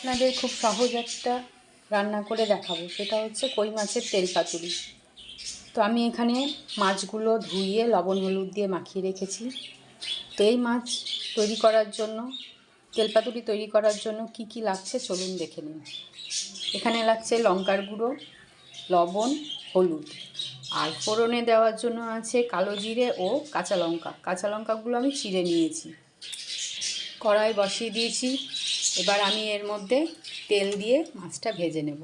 আপনাদের খুব সহজ একটা রান্না করে দেখাবো, সেটা হচ্ছে কই মাছের তেল পাতুরি। তো আমি এখানে মাছগুলো ধুয়ে লবণ হলুদ দিয়ে মাখিয়ে রেখেছি। তো এই মাছ তৈরি করার জন্য, তেল পাতুরি তৈরি করার জন্য কি কি লাগছে চলুন দেখে নিন। এখানে লাগছে লঙ্কার গুঁড়ো, লবণ, হলুদ, আর ফোড়নে দেওয়ার জন্য আছে কালো জিরে ও কাঁচা লঙ্কা। কাঁচা লঙ্কাগুলো আমি চিড়ে নিয়েছি। কড়াই বসিয়ে দিয়েছি। এবার আমি এর মধ্যে তেল দিয়ে মাছটা ভেজে নেব।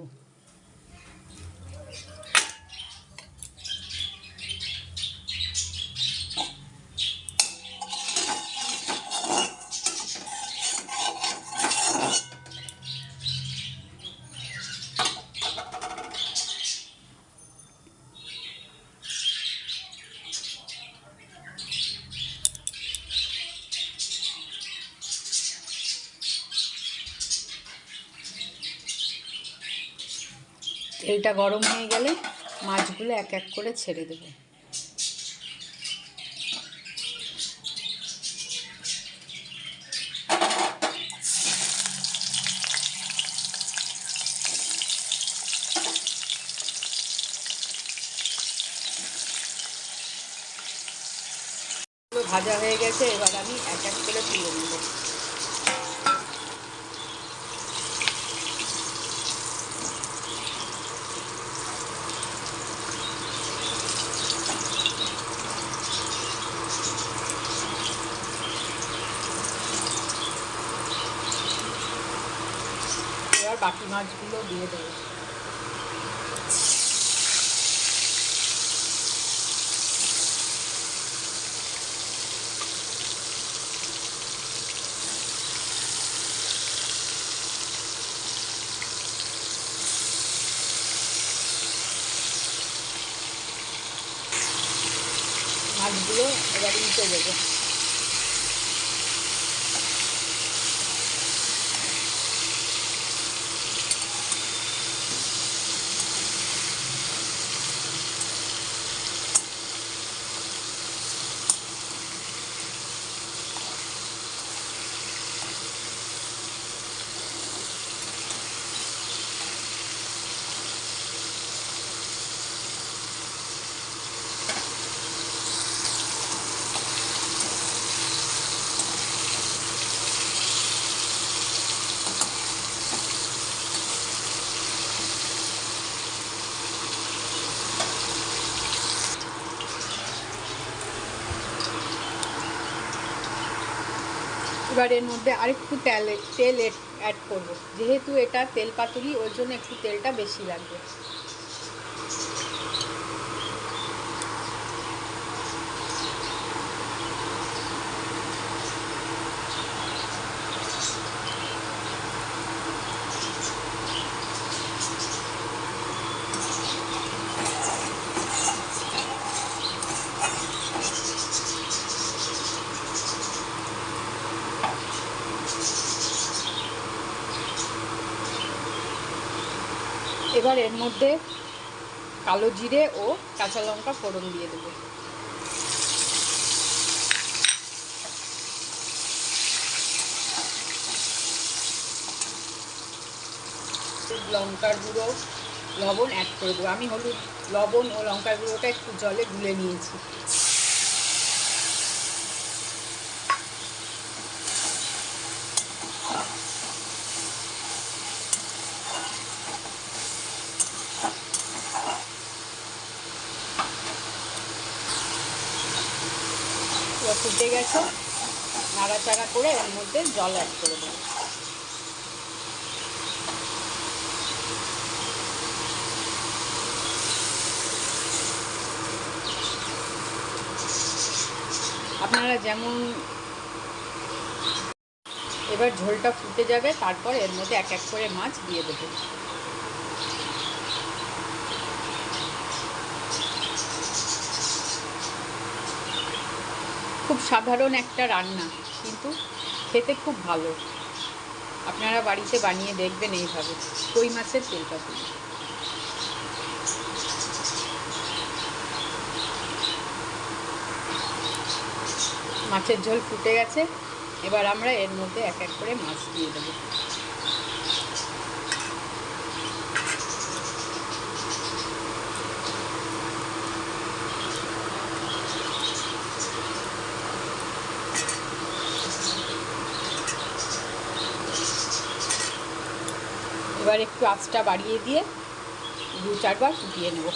তেলটা গরম হয়ে গেলে মাছগুলো এক এক করে ছেড়ে দেব। ভাজা হয়ে গেছে, এবার আমি এক এক করে তুলে নেব। এবার বাকি মাছগুলো দিয়ে দেবো। মাছগুলো এবার উল্টে দেবো। এবার এর মধ্যে আরেকটু তেল অ্যাড করব, যেহেতু এটা তেল পাতুরি ওই জন্য একটু তেলটা বেশি লাগবে। এবার এর মধ্যে কালো জিরে ও কাঁচা লঙ্কা ফোড়ন দিয়ে দেবো। লঙ্কার গুঁড়ো, লবণ অ্যাড করে দেবো। আমি হলুদ, লবণ ও লঙ্কার গুঁড়োটা একটু জলে গুলে নিয়েছি। ফুটে গেছে, নাড়াচাড়া করে এর মধ্যে জল অ্যাড করে দেবো। আপনারা যেমন, এবার ঝোলটা ফুটে যাবে, তারপর এর মধ্যে এক এক করে মাছ দিয়ে দেবো। খুব সাধারণ একটা রান্না, কিন্তু খেতে খুব ভালো। আপনারা বাড়িতে বানিয়ে দেখবেন এইভাবে কই মাছের তেল পাতুরি। মাছের ঝোল ফুটে গেছে, এবার আমরা এর মধ্যে এক এক করে মাছ দিয়ে দেবো। এবার একটু আঁচটা বাড়িয়ে দিয়ে 2-4 বার ফুটিয়ে নেব।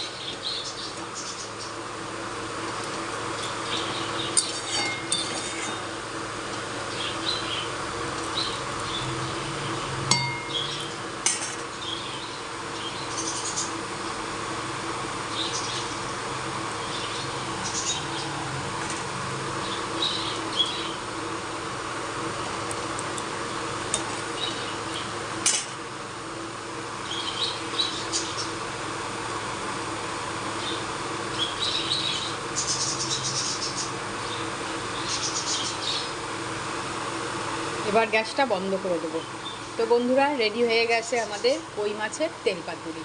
এবার গ্যাসটা বন্ধ করে দেবো। তো বন্ধুরা, রেডি হয়ে গেছে আমাদের কই মাছের তেল পাতুরি।